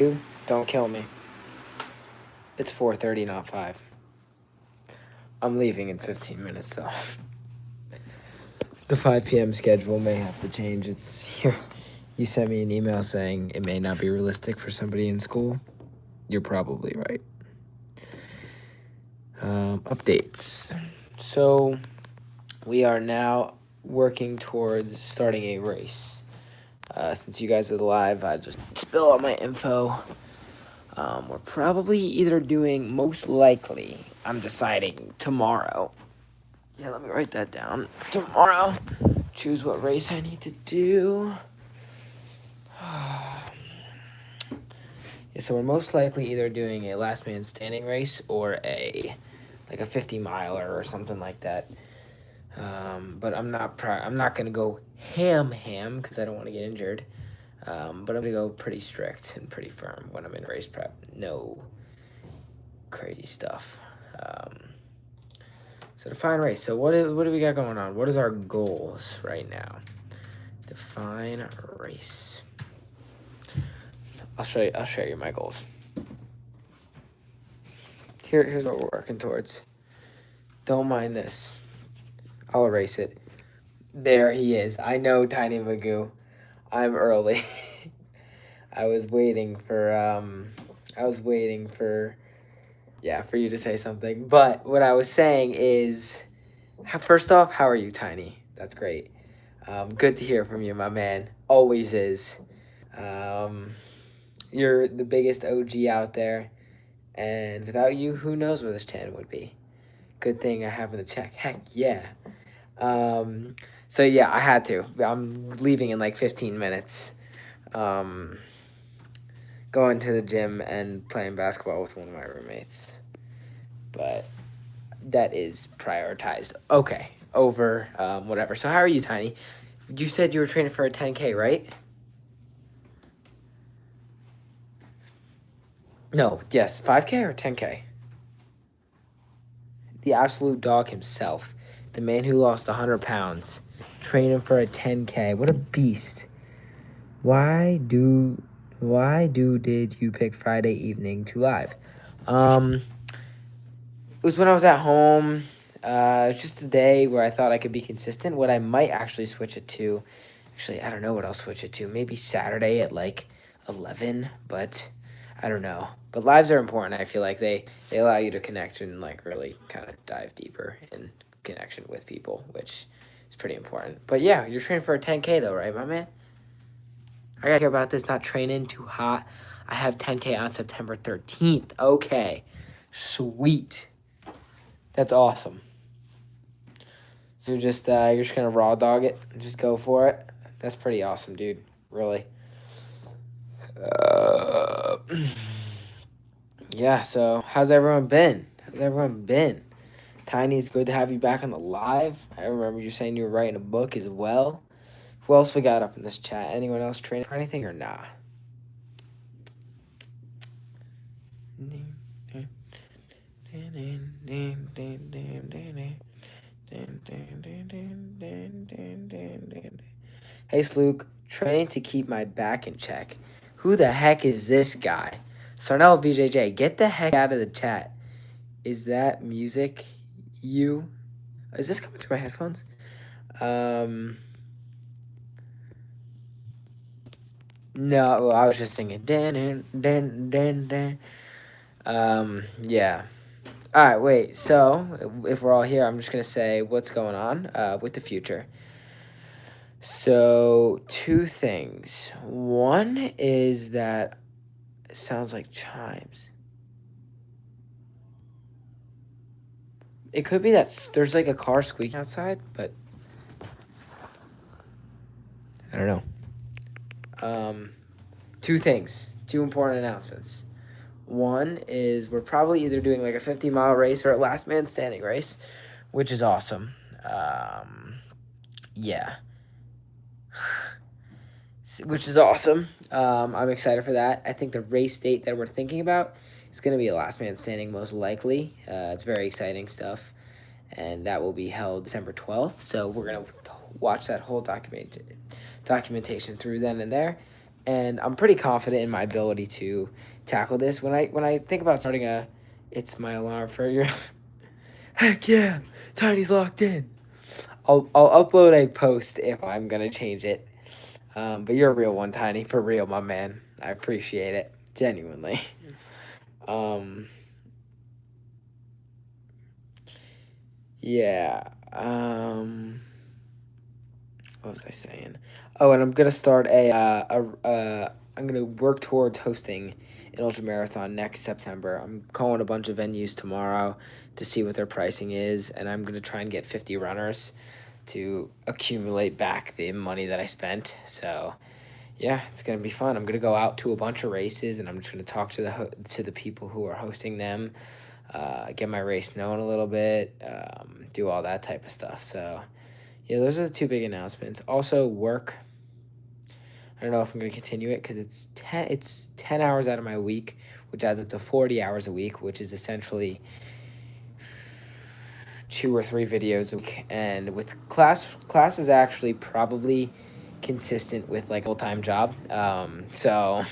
You don't kill me. It's 4:30, not 5. I'm leaving in 15 minutes, though. The 5 p.m. schedule may have to change. It's here. You sent me an email saying it may not be realistic for somebody in school. You're probably right. Updates. So, we are now working towards starting a race. Since you guys are live, I just spill all my info. We're probably either doing, most likely, I'm deciding tomorrow. Yeah, let me write that down. Tomorrow, choose what race I need to do. Yeah, so we're most likely either doing a last man standing race or a 50 miler or something like that. But I'm not gonna go ham because I don't want to get injured. But I'm gonna go pretty strict and pretty firm when I'm in race prep. No crazy stuff. So define race. So what do we got going on? What is our goals right now? Define race. I'll show you my goals. Here's what we're working towards. Don't mind this. I'll erase it. There he is. I know, Tiny Magoo. I'm early. I was waiting for for you to say something. But what I was saying is, first off, how are you, Tiny? That's great. Good to hear from you, my man. Always is. You're the biggest OG out there. And without you, who knows where this channel would be. Good thing I happened to check. Heck yeah. So yeah, I had to. I'm leaving in like 15 minutes. Going to the gym and playing basketball with one of my roommates. But that is prioritized. Okay, over whatever. So how are you, Tiny? You said you were training for a 10K, right? No, yes, 5K or 10K? The absolute dog himself. The man who lost 100 pounds. Training for a 10K. What a beast. Why did you pick Friday evening to live? It was when I was at home. It's just a day where I thought I could be consistent. What I might actually switch it to, actually, I don't know what I'll switch it to. Maybe Saturday at like 11, but I don't know. But lives are important. I feel like they allow you to connect and like really kind of dive deeper in connection with people, which is pretty important. But yeah, you're training for a 10K though, right, my man? I gotta hear about this. Not training too hot. I have 10K on September 13th. Okay, sweet. That's awesome. So you're just gonna raw dog it, just go for it. That's pretty awesome, dude. Really. Yeah. So how's everyone been? Tiny, it's good to have you back on the live. I remember you saying you were writing a book as well. Who else we got up in this chat? Anyone else training for anything or nah? Hey, Sluke, training to keep my back in check. Who the heck is this guy? Sarnell BJJ, get the heck out of the chat. Is that music? Is this coming through my headphones? No, well, I was just singing. Yeah. All right, wait. So, if we're all here, I'm just going to say what's going on with the future. So, two things. One is that it sounds like chimes. It could be that there's like a car squeaking outside, but I don't know. Two things, two important announcements. One is we're probably either doing like a 50-mile race or a last man standing race, which is awesome. Yeah. Which is awesome. I'm excited for that. I think the race date that we're thinking about is going to be a last man standing most likely. It's very exciting stuff. And that will be held December 12th. So we're going to watch that whole documentation through then and there. and I'm pretty confident in my ability to tackle this. When I think about starting a, it's my alarm for your, heck yeah, Tiny's locked in. I'll upload a post if I'm gonna change it. But you're a real one, Tiny, for real, my man. I appreciate it genuinely. Um, yeah. What was I saying? Oh, and I'm gonna start I'm gonna work towards hosting an ultra marathon next September. I'm calling a bunch of venues tomorrow to see what their pricing is, and I'm gonna try and get 50 runners to accumulate back the money that I spent. So yeah, it's gonna be fun. I'm gonna go out to a bunch of races, and I'm just gonna talk to to the people who are hosting them, get my race known a little bit, do all that type of stuff. So yeah, those are the two big announcements. Also, work. I don't know if I'm gonna continue it because it's 10 hours out of my week, which adds up to 40 hours a week, which is essentially 2 or 3 videos a week. And with class is actually probably consistent with like a full-time job. So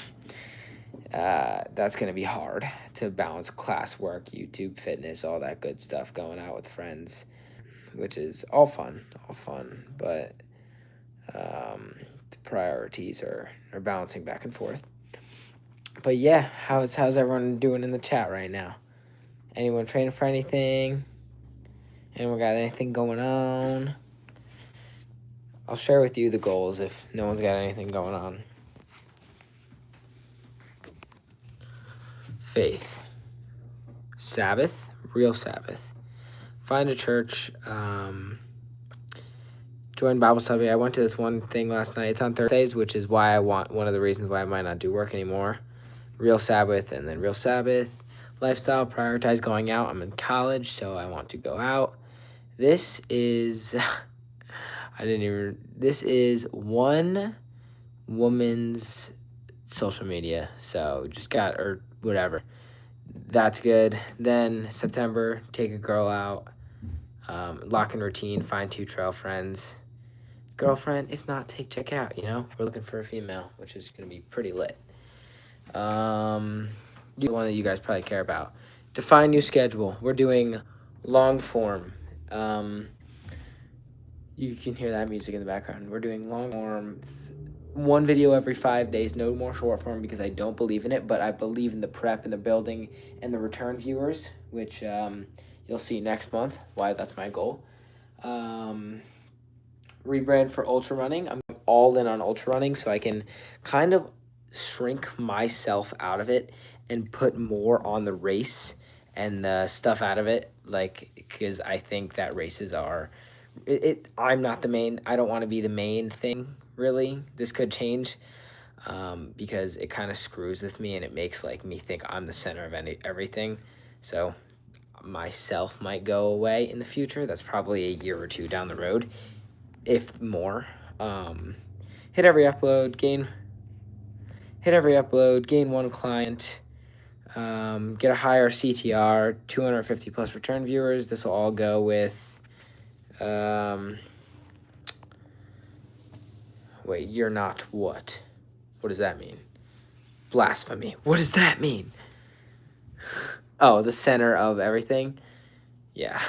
that's gonna be hard to balance class, work, YouTube, fitness, all that good stuff, going out with friends, which is all fun, but the priorities are balancing back and forth. But yeah, how's everyone doing in the chat right now? Anyone training for anything? Anyone got anything going on? I'll share with you the goals if no one's got anything going on. Faith. Sabbath. Real Sabbath. Find a church. Join Bible study. I went to this one thing last night. It's on Thursdays, which is why one of the reasons why I might not do work anymore. Real Sabbath, and then Real Sabbath. Lifestyle, prioritize going out. I'm in college, so I want to go out. This is, this is one woman's social media, so or whatever. That's good. Then September, take a girl out, lock in routine, find 2 trail friends. Girlfriend, if not, check out, we're looking for a female, which is going to be pretty lit. The one that you guys probably care about. Define new schedule. We're doing long form. You can hear that music in the background. We're doing long form, 1 video every 5 days. No more short form because I don't believe in it, but I believe in the prep and the building and the return viewers, which you'll see next month. Why that's my goal. Rebrand for ultra running. I'm all in on ultra running, so I can kind of shrink myself out of it and put more on the race and the stuff out of it, like, because I think that races are I'm not the main. I don't want to be the main thing, really. This could change, because it kind of screws with me and it makes like me think I'm the center of everything. So myself might go away in the future. That's probably a year or 2 down the road, if more. Hit every upload, gain 1 client, get a higher CTR, 250 plus return viewers. This will all go with, wait, you're not what? What does that mean? Blasphemy. What does that mean? Oh, the center of everything? Yeah.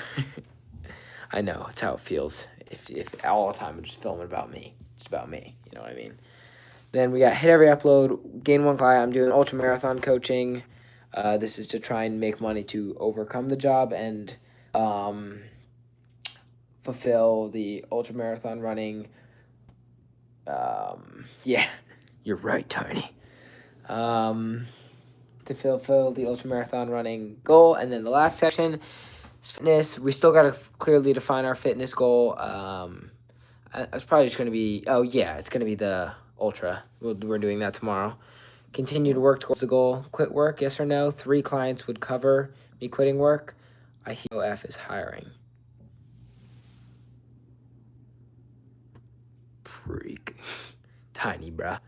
I know, it's how it feels. If all the time I'm just filming about me. It's about me, you know what I mean? Then we got hit every upload, gain 1 client. I'm doing ultra marathon coaching. This is to try and make money to overcome the job and fulfill the ultra marathon running. Yeah, you're right, Tiny. To fulfill the ultra marathon running goal. And then the last section is fitness. We still got to clearly define our fitness goal. It's probably just going to be, it's going to be the ultra. We're doing that tomorrow. Continue to work towards the goal. Quit work, yes or no? 3 clients would cover me quitting work. I hear OF is hiring. Freak. Tiny, bruh.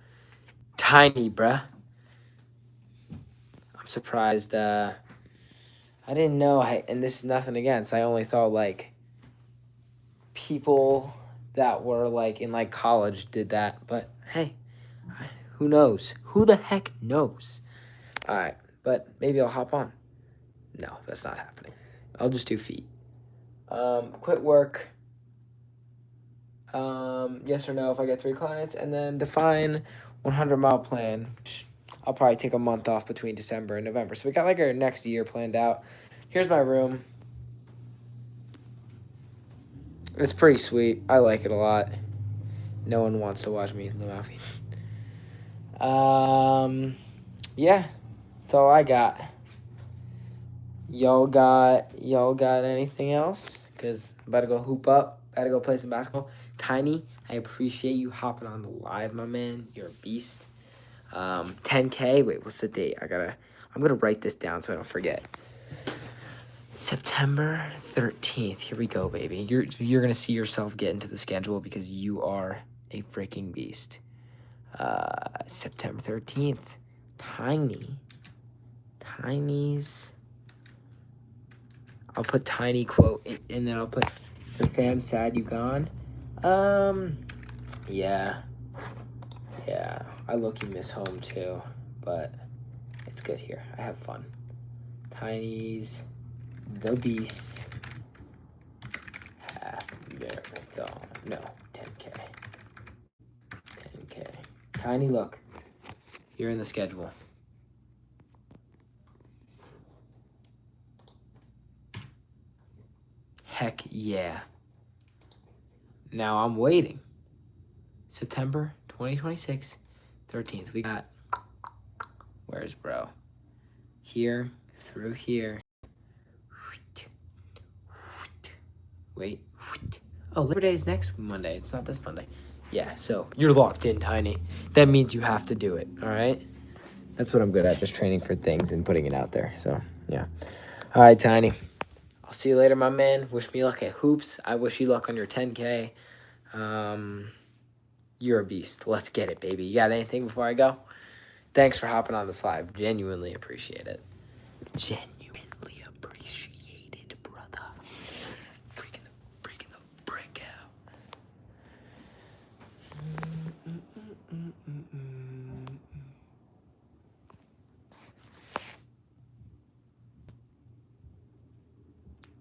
I'm surprised. I didn't know. And this is nothing against. I only thought like people that were like in like college did that. But hey, Who knows? Who the heck knows? All right, but maybe I'll hop on. No, that's not happening. I'll just do feet. Quit work. Yes or no if I get 3 clients, and then define 100-mile plan. I'll probably take a month off between December and November. So we got like our next year planned out. Here's my room. It's pretty sweet. I like it a lot. No one wants to watch me in the mouth. Yeah, that's all I got. Y'all got anything else? Cause I'm about to go hoop up. About to go play some basketball. Tiny, I appreciate you hopping on the live, my man. You're a beast. 10K. Wait, what's the date? I'm gonna write this down so I don't forget. September 13th. Here we go, baby. You're gonna see yourself get into the schedule because you are a freaking beast. September 13th. Tiny's. I'll put Tiny quote and then I'll put the fam sad you gone. Yeah. I low-key miss home too, but it's good here. I have fun. Tiny's the beast half marathon. No, 10K. Tiny, look. You're in the schedule. Heck yeah. Now I'm waiting. September 2026, 13th. We got, where's bro? Here, through here. Wait. Oh, Labor Day is next Monday. It's not this Monday. Yeah, so you're locked in, Tiny. That means you have to do it, all right? That's what I'm good at, just training for things and putting it out there. So, yeah. All right, Tiny. I'll see you later, my man. Wish me luck at hoops. I wish you luck on your 10K. You're a beast. Let's get it, baby. You got anything before I go? Thanks for hopping on this live. Genuinely appreciate it. Genuinely appreciate it, brother. Breaking the brick out.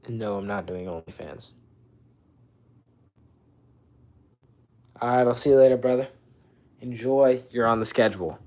No, I'm not doing OnlyFans. All right, I'll see you later, brother. Enjoy. You're on the schedule.